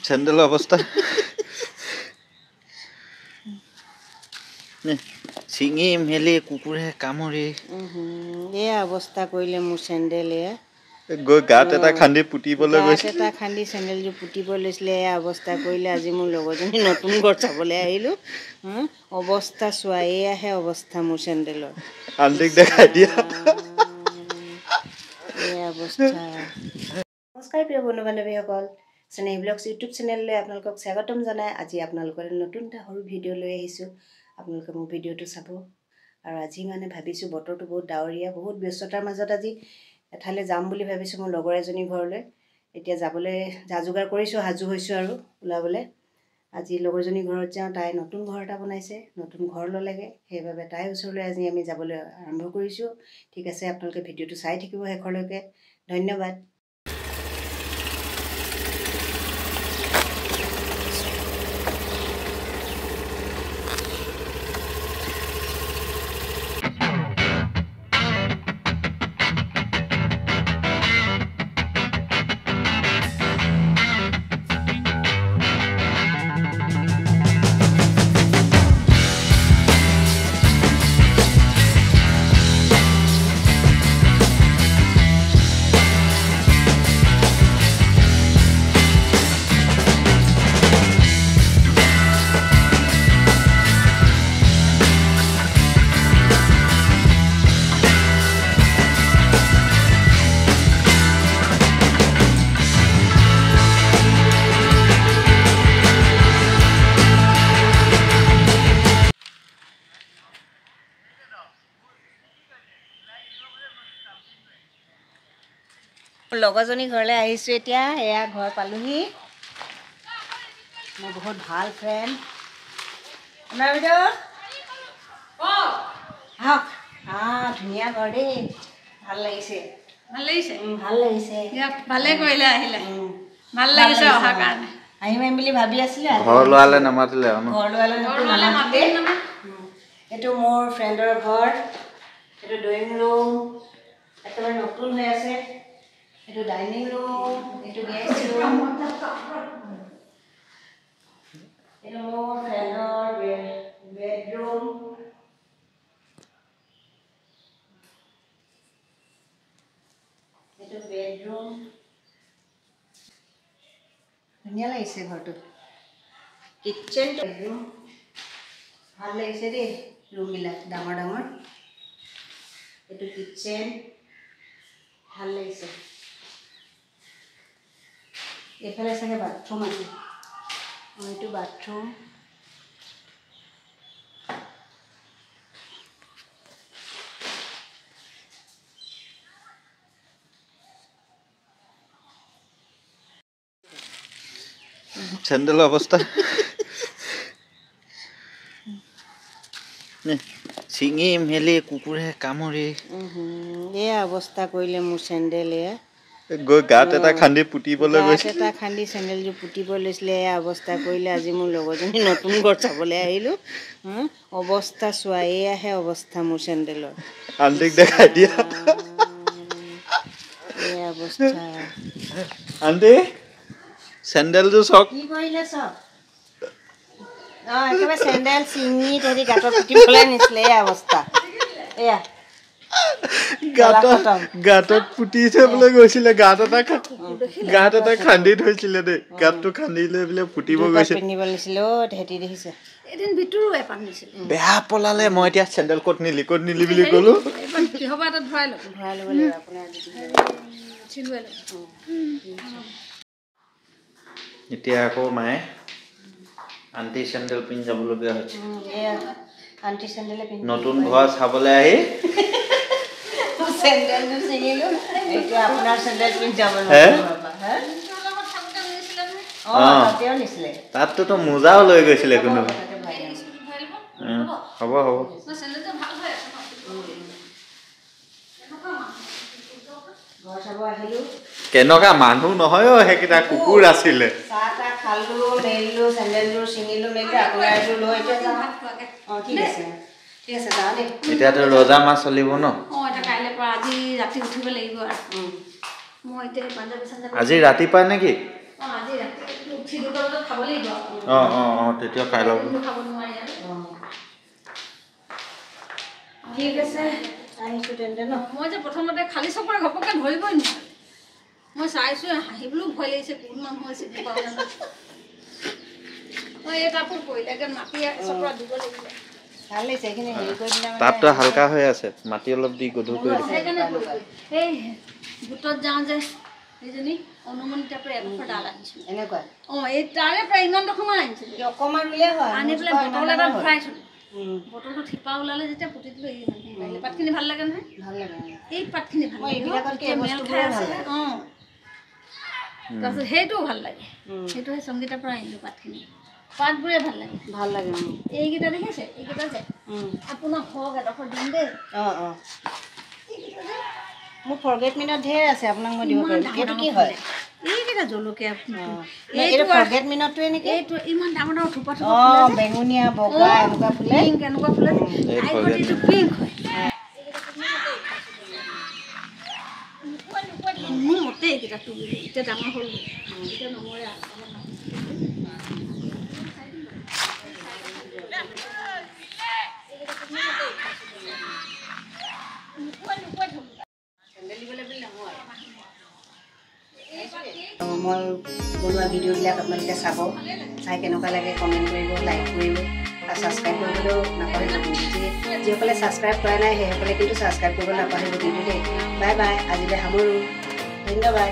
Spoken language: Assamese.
চেন্ডেলৰ অৱস্থা চিঙি মেলি কুকুৰে কামুৰি এয়া অৱস্থা কৰিলে মোৰ চেন্ডেল এয়া গৈ গাত এটা খান্দি পুতিবলৈ গৈছে গাত এটা খান্দি চেন্ডেলযোৰ পুতিব লৈছিলে এয়া অৱস্থা কৰিলে আজি মোৰ লগৰজনী নতুন ঘৰ চাবলৈ আহিলোঁ অৱস্থা চোৱা এয়াহে অৱস্থা মোৰ চেন্ডেলৰ আন্টিক দেখাই দিয়া এয়া অৱস্থা নমস্কাৰ প্ৰিয় বন্ধু বান্ধৱীসকল স্নেহ ব্লগছ ইউটিউব চেনেললৈ আপোনালোকক স্বাগতম জনাই আজি আপোনালোকৰ নতুন এটা সৰু ভিডিঅ' লৈ আহিছোঁ আপোনালোকে মোৰ ভিডিঅ'টো চাব আৰু আজি মানে ভাবিছোঁ বতৰটো বহুত ডাৱৰীয়া বহুত ব্যস্ততাৰ মাজত আজি এঠাইলৈ যাম বুলি ভাবিছোঁ মোৰ লগৰ এজনী ঘৰলৈ এতিয়া যাবলৈ যা যোগাৰ কৰিছোঁ সাজু হৈছোঁ আৰু ওলাবলৈ আজি লগৰজনী ঘৰত যাওঁ তাই নতুন ঘৰ এটা বনাইছে নতুন ঘৰ ল'লেগৈ সেইবাবে তাইৰ ওচৰলৈ আজি আমি যাবলৈ আৰম্ভ কৰিছোঁ ঠিক আছে আপোনালোকে ভিডিঅ'টো চাই থাকিব শেষলৈকে ধন্যবাদ লগৰজনী ঘৰলৈ আহিছোঁ এতিয়া এয়া ঘৰ পালোহি মোৰ বহুত ভাল ফ্ৰেণ্ড আপোনাৰ ভিডিঅ' আহক ধুনীয়া ঘৰ দেই ভাল লাগিছে ভালে কৰিলে আহিলে ভাল লাগিছে অহাৰ কাৰণে আহিম বুলি ভাবি আছিলে ঘৰ লোৱালে নামাতিলে এইটো মোৰ ফ্ৰেণ্ডৰ ঘৰ এইটো ড্ৰয়িং ৰুম একেবাৰে নতুন হৈ আছে এইটো ডাইনিং ৰুম এইটো গেষ্ট ৰুম এইটো মোৰ ফ্ৰেণ্ডৰ বেডৰুম এইটো বেডৰুম ধুনীয়া লাগিছে ঘৰটো কিটচেন বেডৰুম ভাল লাগিছে দেই ৰুমবিলাক ডাঙৰ ডাঙৰ এইটো কিটচেন ভাল লাগিছে এইফালে চাগে বাথৰুম আছে এইটো বাথৰুম চেন্ডেলৰ অৱস্থা চিঙি মেলি কুকুৰে কামুৰি এয়া অৱস্থা কৰিলে মোৰ চেন্ডেল এয়া গৈ গাত এটা খান্দি পুতিবলৈ গৈছে গাত এটা খান্দি চেন্ডেলযোৰ পুতিব লৈছিলে এয়া অৱস্থা কৰিলে আজি মোৰ লগৰজনী নতুন ঘৰ চাবলৈ আহিলোঁ অৱস্থা চোৱা এয়াহে অৱস্থা মোৰ চেন্ডেলৰ আন্টিক দেখাই দিয়া এয়া অৱস্থা আন্টি চেন্ডেলযোৰ চাওক কি কৰিলে চাওক একেবাৰে চেন্ডেল চিঙি তহঁতি গাঁতত পুতিবলৈ নিছিলে এয়া অৱস্থা এয়া গাঁতত পুতি থবলৈ গৈছিলে গাঁত এটা খান্দি থৈছিলে দেই গাঁতটো খান্দি লৈ পেলাই পুতিব গৈছে পিন্ধিব নিছিলে হেঁতি দেখিছে এদিন ভিতৰো এপান নিছিলে বেয়া পলালে মই এতিয়া চেন্ডেল ক'ত নিলি বুলি ক'লো কিহবা এটাত ভৰাই ল'ব লাগিব আপোনাৰ চিলুৱাই ল'ব এতিয়া আকৌ মায়ে আন্টি চেন্ডেল পিন্ধি যাবলগীয়া হৈছে আন্টি চেন্ডেলে পিন্ধি নতুন ঘৰ চাবলৈ আহি চেন্ডেলযোৰ ছিঙিলোঁ এতিয়া আপোনাৰ চেন্ডেল পিন্ধি যাব নিছিলে তাততো মোজাও লৈ গৈছিলে কোনোবা হ'ব কেনেকুৱা মানুহ নহয় সেইকেইটা কুকুৰ আছিলে চাহ তাহ খালোঁ মেলিলোঁ চেন্ডেলযোৰ ছিঙিলোঁ মেলিলোঁ আপোনাৰ এযোৰ লৈ এতিয়া যাওঁ ঠিক আছে যাওঁ দেই এতিয়াতো ৰজা মাছ চলিব ন এতিয়া কাইলৈ পৰা আজি ৰাতি উঠিব লাগিব আৰু মই এতিয়া পাঞ্জাবী চাঞ্জাবী আজি ৰাতিপুৱা নেকি আজি ৰাতি উঠি খাব লাগিব তেতিয়া খাই ল'ব খাব নোৱাৰি ঠিক আছে আহিছোঁ তেন্তে ন মই যে প্ৰথমতে খালী চকুৰে ঘপককৈ ধৰিবই নোৱাৰো মই চাইছোঁ হাঁহিবলৈও ভয় লাগিছে কোন মানুহ হৈছে মই এই কাপোৰ পৰিলে একে মাটি চকুৰা দিব লাগিব ভাল লাগিছে এইখিনি হেৰি কৰি দিলে তাততো হালকা হৈ আছে মাটি অলপ দি গধুৰ কৰি দিছে সেইকাৰণে এই গোটত যাওঁ যে এইজনী অনুমনিতাৰ পৰা এডোখৰ ডাল আনিছিলোঁ এনেকুৱা এই তাৰে পৰা ইমান ডোখৰমান আনিছিলোঁ অকণমান ৰুলে হয় আনি পেলাই বটল এটা ভৰাই থলোঁ বটলটো থিপা ওলালে যেতিয়া পুতি দিলোঁ এই মানুহ পাতখিনি ভাল লাগে নহয় ভাল লাগে এই পাতখিনি ভাল লাগে মেল খাই আছে তাৰপিছত সেইটোও ভাল লাগে সেইটো সেই সংগীতাৰ পৰা আনিলোঁ পাতখিনি পাতবোৰে ভাল লাগে এইকেইটা দেখিছে এইকেইটা যে আপোনাক হওক এডোখৰ দিম দেই মোৰ ফৰগেট মিনত ঢেৰ আছে আপোনাক মই দিব পাৰিম এইটো কি হয় এইকেইটা জলকীয়া এইটো ফৰগেট মিনতটোৱে নেকি এইটো ইমান ডাঙৰ ডাঙৰ থোপা বেঙুনীয়া বগা এনেকুৱা ফুলে এনেকুৱা ফুলে এইটো পিংক হয় মোৰ মতে এইকেইটা তুলিলে এতিয়া ডাঙৰ হ'ল এতিয়া নমৰে মই বনোৱা ভিডিঅ'বিলাক আপোনালোকে চাব চাই কেনেকুৱা লাগে কমেণ্ট কৰিব লাইক কৰিব আৰু ছাবস্ক্ৰাইব কৰিবলৈও নাপাহৰিব যিসকলে ছাবস্ক্ৰাইব কৰা নাই সেইসকলে কিন্তু ছাবস্ক্ৰাইব কৰিব নাপাহৰিব কিন্তু দেই বাই বাই আজিলৈ সামৰোঁ ধন্যবাদ